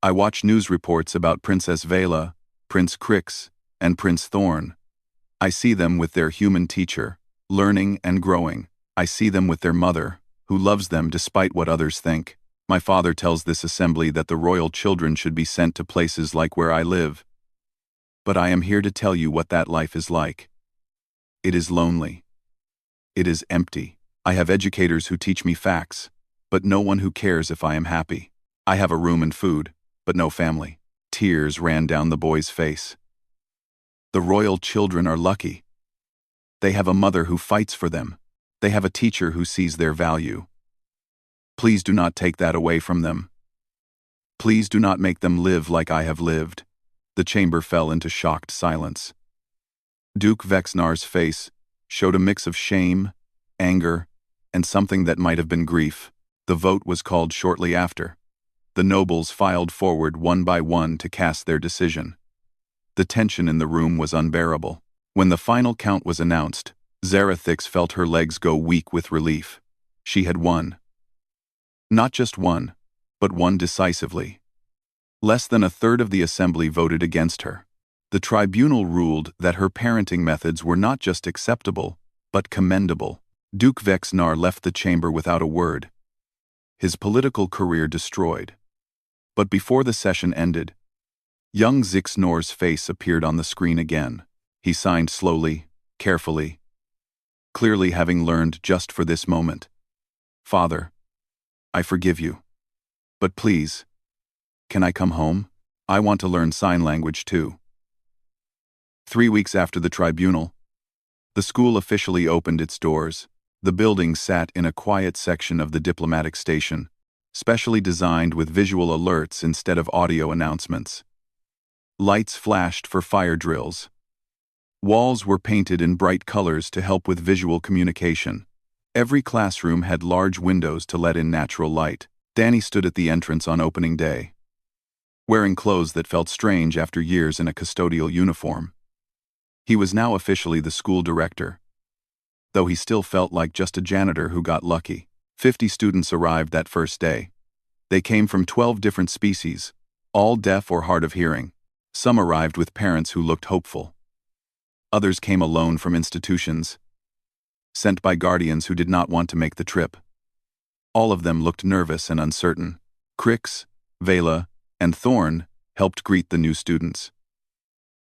"I watch news reports about Princess Vela, Prince Crix, and Prince Thorn. I see them with their human teacher, learning and growing. I see them with their mother, who loves them despite what others think. My father tells this assembly that the royal children should be sent to places like where I live. But I am here to tell you what that life is like. It is lonely. It is empty. I have educators who teach me facts, but no one who cares if I am happy. I have a room and food, but no family." Tears ran down the boy's face. "The royal children are lucky. They have a mother who fights for them. They have a teacher who sees their value. Please do not take that away from them. Please do not make them live like I have lived." The chamber fell into shocked silence. Duke Vexnar's face showed a mix of shame, anger, and something that might have been grief. The vote was called shortly after. The nobles filed forward one by one to cast their decision. The tension in the room was unbearable. When the final count was announced, Zarathix felt her legs go weak with relief. She had won. Not just won, but won decisively. Less than a third of the assembly voted against her. The tribunal ruled that her parenting methods were not just acceptable, but commendable. Duke Vexnar left the chamber without a word, his political career destroyed. But before the session ended, young Zixnor's face appeared on the screen again. He signed slowly, carefully, clearly having learned just for this moment. "Father, I forgive you. But please, can I come home? I want to learn sign language too." 3 weeks after the tribunal, the school officially opened its doors. The building sat in a quiet section of the diplomatic station, specially designed with visual alerts instead of audio announcements. Lights flashed for fire drills. Walls were painted in bright colors to help with visual communication. Every classroom had large windows to let in natural light. Danny stood at the entrance on opening day, wearing clothes that felt strange after years in a custodial uniform. He was now officially the school director, though he still felt like just a janitor who got lucky. 50 students arrived that first day. They came from 12 different species, all deaf or hard of hearing. Some arrived with parents who looked hopeful. Others came alone from institutions, sent by guardians who did not want to make the trip. All of them looked nervous and uncertain. Crix, Vela, and Thorn helped greet the new students.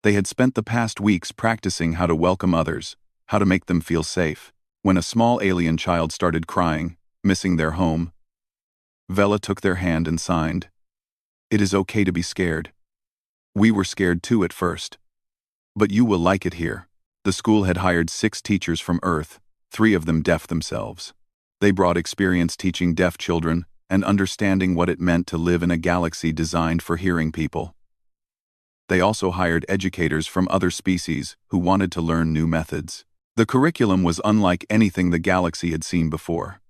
They had spent the past weeks practicing how to welcome others, how to make them feel safe. When a small alien child started crying, missing their home, Vela took their hand and signed. "It is okay to be scared. We were scared too at first. But you will like it here." The school had hired 6 teachers from Earth, 3 of them deaf themselves. They brought experience teaching deaf children and understanding what it meant to live in a galaxy designed for hearing people. They also hired educators from other species who wanted to learn new methods. The curriculum was unlike anything the galaxy had seen before.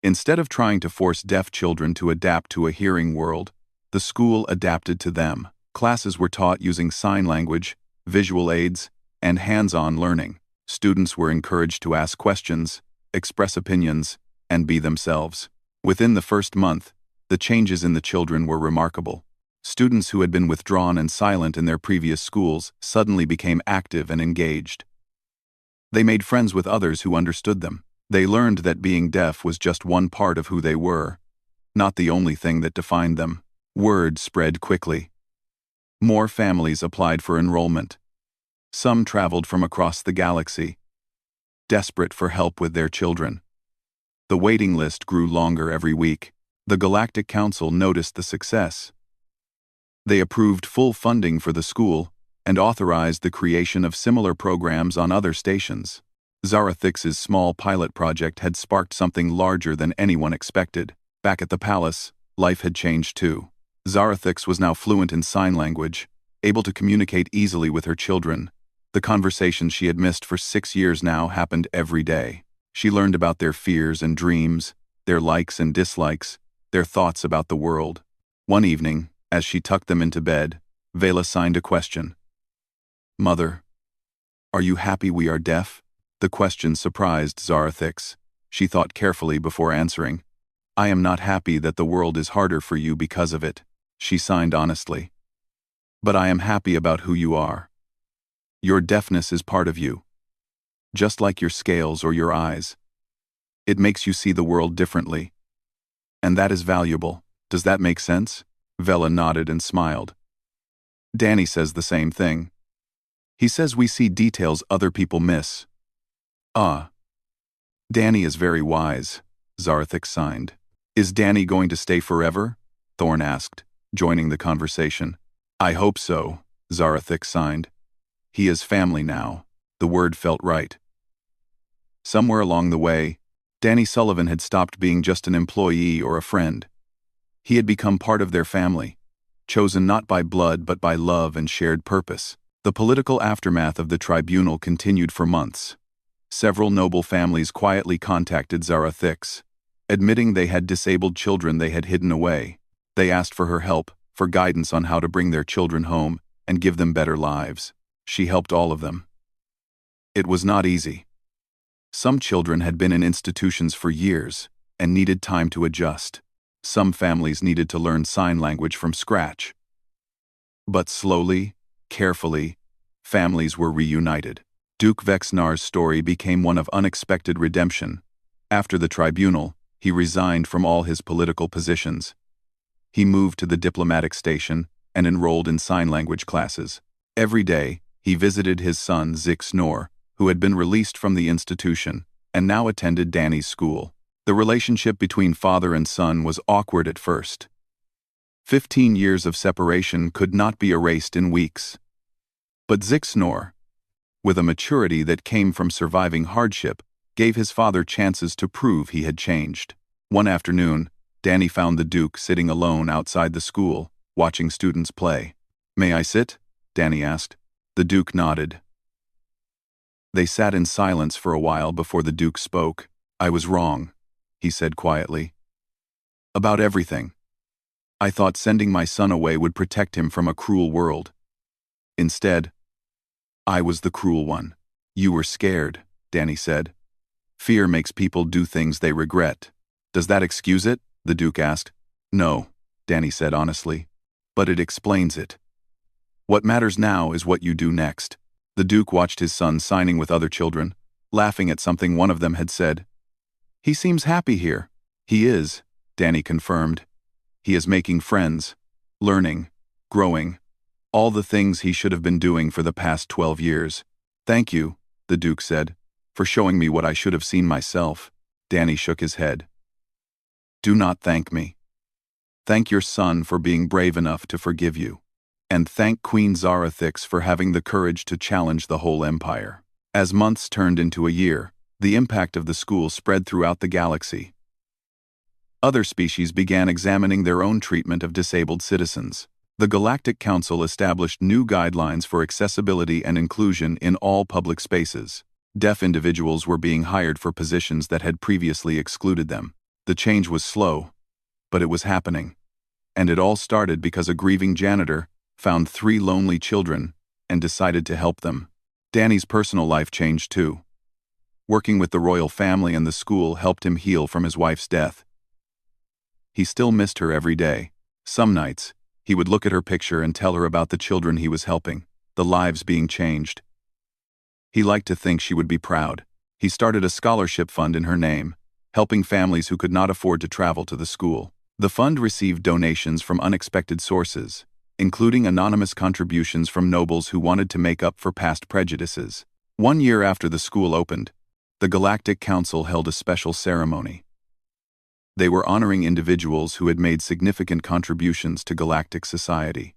Instead of trying to force deaf children to adapt to a hearing world, the school adapted to them. Classes were taught using sign language, visual aids, and hands-on learning. Students were encouraged to ask questions, express opinions, and be themselves. Within the first month, the changes in the children were remarkable. Students who had been withdrawn and silent in their previous schools suddenly became active and engaged. They made friends with others who understood them. They learned that being deaf was just one part of who they were, not the only thing that defined them. Word spread quickly. More families applied for enrollment. Some traveled from across the galaxy, desperate for help with their children. The waiting list grew longer every week. The Galactic Council noticed the success. They approved full funding for the school and authorized the creation of similar programs on other stations. Zarathix's small pilot project had sparked something larger than anyone expected. Back at the palace, life had changed too. Zarathix was now fluent in sign language, able to communicate easily with her children. The conversations she had missed for 6 years now happened every day. She learned about their fears and dreams, their likes and dislikes, their thoughts about the world. One evening, as she tucked them into bed, Vela signed a question. "Mother, are you happy we are deaf?" The question surprised Zarathix. She thought carefully before answering. "I am not happy that the world is harder for you because of it," she signed honestly. "But I am happy about who you are. Your deafness is part of you, just like your scales or your eyes. It makes you see the world differently. And that is valuable. Does that make sense?" Vela nodded and smiled. "Danny says the same thing. He says we see details other people miss." "Ah. Danny is very wise," Zarathix signed. "Is Danny going to stay forever?" Thorn asked, joining the conversation. "I hope so," Zarathix signed. "He is family now." The word felt right. Somewhere along the way, Danny Sullivan had stopped being just an employee or a friend. He had become part of their family, chosen not by blood but by love and shared purpose. The political aftermath of the tribunal continued for months. Several noble families quietly contacted Zarathix, admitting they had disabled children they had hidden away. They asked for her help, for guidance on how to bring their children home and give them better lives. She helped all of them. It was not easy. Some children had been in institutions for years and needed time to adjust. Some families needed to learn sign language from scratch. But slowly, carefully, families were reunited. Duke Vexnar's story became one of unexpected redemption. After the tribunal, he resigned from all his political positions. He moved to the diplomatic station and enrolled in sign language classes. Every day, he visited his son Zixnor, who had been released from the institution and now attended Danny's school. The relationship between father and son was awkward at first. 15 years of separation could not be erased in weeks. But Zixnor, with a maturity that came from surviving hardship, gave his father chances to prove he had changed. One afternoon, Danny found the Duke sitting alone outside the school, watching students play. "May I sit?" Danny asked. The Duke nodded. They sat in silence for a while before the Duke spoke. "I was wrong," he said quietly. "About everything. I thought sending my son away would protect him from a cruel world. Instead, I was the cruel one." "You were scared," Danny said. "Fear makes people do things they regret." "Does that excuse it?" the Duke asked. "No," Danny said honestly. "But it explains it. What matters now is what you do next." The Duke watched his son signing with other children, laughing at something one of them had said. "He seems happy here." "He is," Danny confirmed. "He is making friends, learning, growing, all the things he should have been doing for the past 12 years. "Thank you," the Duke said, "for showing me what I should have seen myself." Danny shook his head. "Do not thank me. Thank your son for being brave enough to forgive you. And thank Queen Zarathix for having the courage to challenge the whole empire." As months turned into a year, the impact of the school spread throughout the galaxy. Other species began examining their own treatment of disabled citizens. The Galactic Council established new guidelines for accessibility and inclusion in all public spaces. Deaf individuals were being hired for positions that had previously excluded them. The change was slow, but it was happening. And it all started because a grieving janitor found 3 lonely children and decided to help them. Danny's personal life changed too. Working with the royal family and the school helped him heal from his wife's death. He still missed her every day. Some nights, he would look at her picture and tell her about the children he was helping, the lives being changed. He liked to think she would be proud. He started a scholarship fund in her name, helping families who could not afford to travel to the school. The fund received donations from unexpected sources, including anonymous contributions from nobles who wanted to make up for past prejudices. 1 year after the school opened, the Galactic Council held a special ceremony. They were honoring individuals who had made significant contributions to galactic society.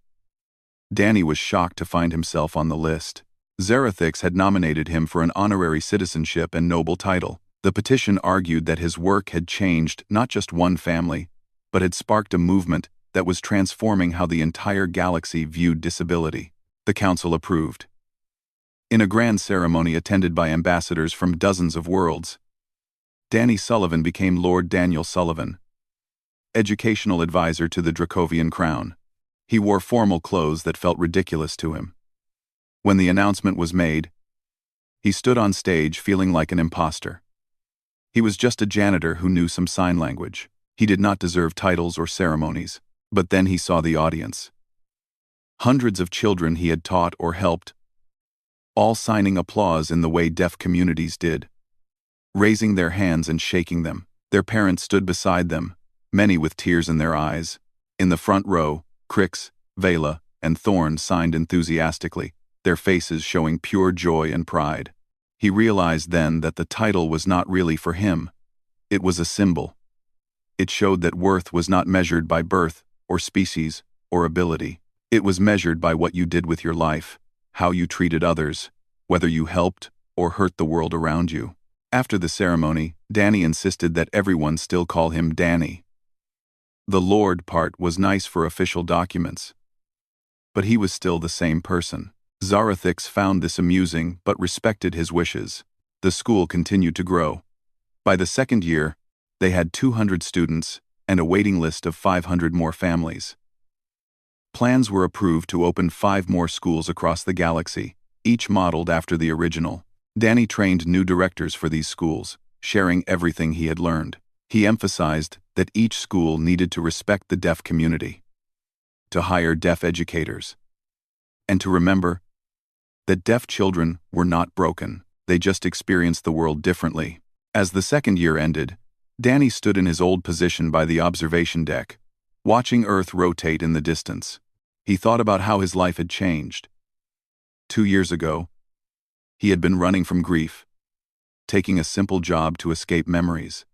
Danny was shocked to find himself on the list. Zarathix had nominated him for an honorary citizenship and noble title. The petition argued that his work had changed not just one family, but had sparked a movement that was transforming how the entire galaxy viewed disability. The council approved. In a grand ceremony attended by ambassadors from dozens of worlds, Danny Sullivan became Lord Daniel Sullivan, educational advisor to the Dracovian crown. He wore formal clothes that felt ridiculous to him. When the announcement was made, he stood on stage feeling like an imposter. He was just a janitor who knew some sign language. He did not deserve titles or ceremonies. But then he saw the audience. Hundreds of children he had taught or helped, all signing applause in the way deaf communities did, raising their hands and shaking them. Their parents stood beside them, many with tears in their eyes. In the front row, Crix, Vela, and Thorn signed enthusiastically, their faces showing pure joy and pride. He realized then that the title was not really for him. It was a symbol. It showed that worth was not measured by birth, or species, or ability. It was measured by what you did with your life, how you treated others, whether you helped or hurt the world around you. After the ceremony, Danny insisted that everyone still call him Danny. The Lord part was nice for official documents, but he was still the same person. Zarathix found this amusing but respected his wishes. The school continued to grow. By the second year, they had 200 students and a waiting list of 500 more families. Plans were approved to open 5 more schools across the galaxy, each modeled after the original. Danny trained new directors for these schools, sharing everything he had learned. He emphasized that each school needed to respect the deaf community, to hire deaf educators, and to remember that deaf children were not broken. They just experienced the world differently. As the second year ended, Danny stood in his old position by the observation deck, watching Earth rotate in the distance. He thought about how his life had changed. 2 years ago, he had been running from grief, taking a simple job to escape memories.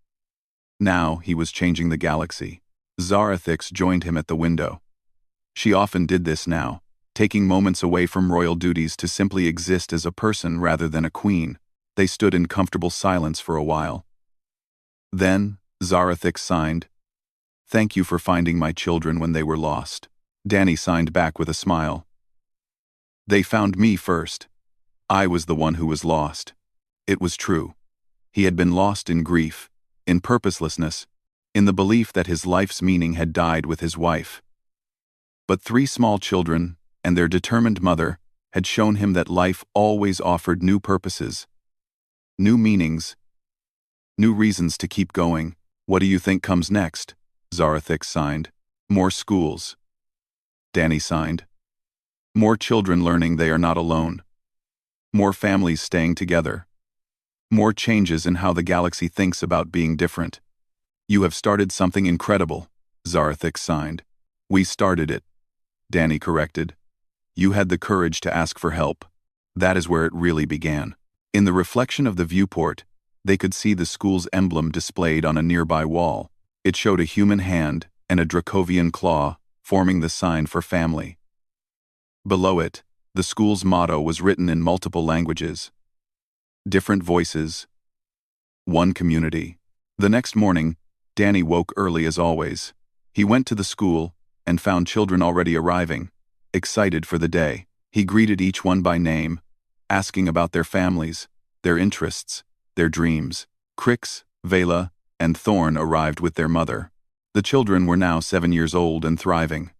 Now he was changing the galaxy. Zarathix joined him at the window. She often did this now, taking moments away from royal duties to simply exist as a person rather than a queen. They stood in comfortable silence for a while. Then, Zarathix signed, "Thank you for finding my children when they were lost." Danny signed back with a smile. "They found me first. I was the one who was lost." It was true. He had been lost in grief, in purposelessness, in the belief that his life's meaning had died with his wife. But 3 small children, and their determined mother, had shown him that life always offered new purposes, new meanings, new reasons to keep going. "What do you think comes next?" Zarathix signed. "More schools." Danny signed. "More children learning they are not alone. More families staying together. More changes in how the galaxy thinks about being different." "You have started something incredible," Zarathix signed. "We started it," Danny corrected. "You had the courage to ask for help. That is where it really began." In the reflection of the viewport, they could see the school's emblem displayed on a nearby wall. It showed a human hand and a Dracovian claw, forming the sign for family. Below it, the school's motto was written in multiple languages. Different voices. One community. The next morning, Danny woke early as always. He went to the school and found children already arriving, excited for the day. He greeted each one by name, asking about their families, their interests, their dreams. Crix, Vela, and Thorn arrived with their mother. The children were now 7 years old and thriving.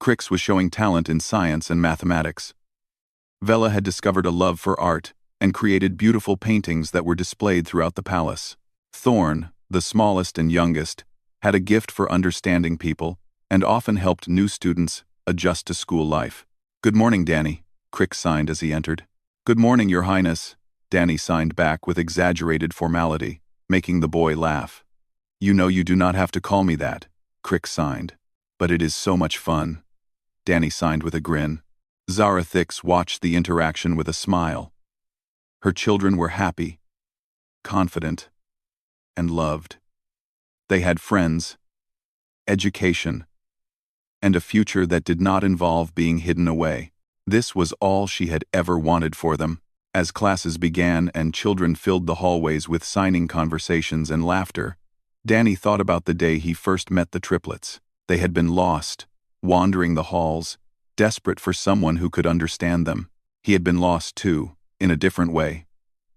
Crix was showing talent in science and mathematics. Vela had discovered a love for art and created beautiful paintings that were displayed throughout the palace. Thorn, the smallest and youngest, had a gift for understanding people and often helped new students adjust to school life. "Good morning, Danny," Crix signed as he entered. "Good morning, Your Highness," Danny signed back with exaggerated formality, making the boy laugh. You know you do not have to call me that, Crick signed. But it is so much fun. Danny signed with a grin. Zara Thix watched the interaction with a smile. Her children were happy, confident, and loved. They had friends, education, and a future that did not involve being hidden away. This was all she had ever wanted for them. As classes began and children filled the hallways with signing conversations and laughter, Danny thought about the day he first met the triplets. They had been lost, wandering the halls, desperate for someone who could understand them. He had been lost too, in a different way.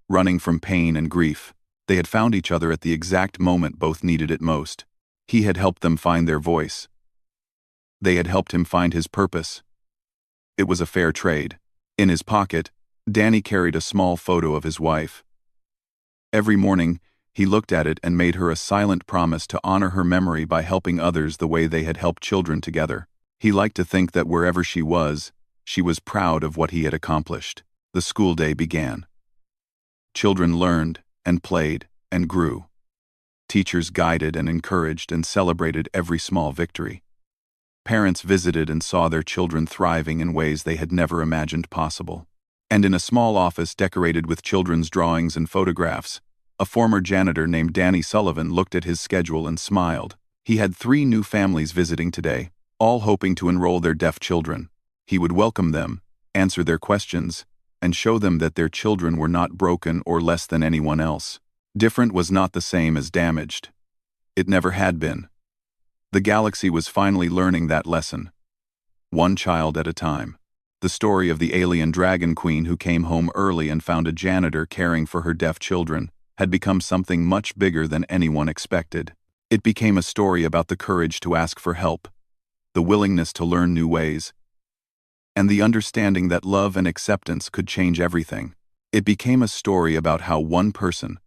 Running from pain and grief, they had found each other at the exact moment both needed it most. He had helped them find their voice. They had helped him find his purpose. It was a fair trade. In his pocket, Danny carried a small photo of his wife. Every morning, he looked at it and made her a silent promise to honor her memory by helping others the way they had helped children together. He liked to think that wherever she was proud of what he had accomplished. The school day began. Children learned and played and grew. Teachers guided and encouraged and celebrated every small victory. Parents visited and saw their children thriving in ways they had never imagined possible. And in a small office decorated with children's drawings and photographs, a former janitor named Danny Sullivan looked at his schedule and smiled. He had 3 new families visiting today, all hoping to enroll their deaf children. He would welcome them, answer their questions, and show them that their children were not broken or less than anyone else. Different was not the same as damaged. It never had been. The galaxy was finally learning that lesson. One child at a time. The story of the alien dragon queen who came home early and found a janitor caring for her deaf children had become something much bigger than anyone expected. It became a story about the courage to ask for help, the willingness to learn new ways, and the understanding that love and acceptance could change everything. It became a story about how one person,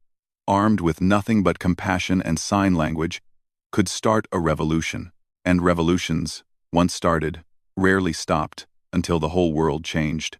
armed with nothing but compassion and sign language, could start a revolution. And revolutions, once started, rarely stopped until the whole world changed.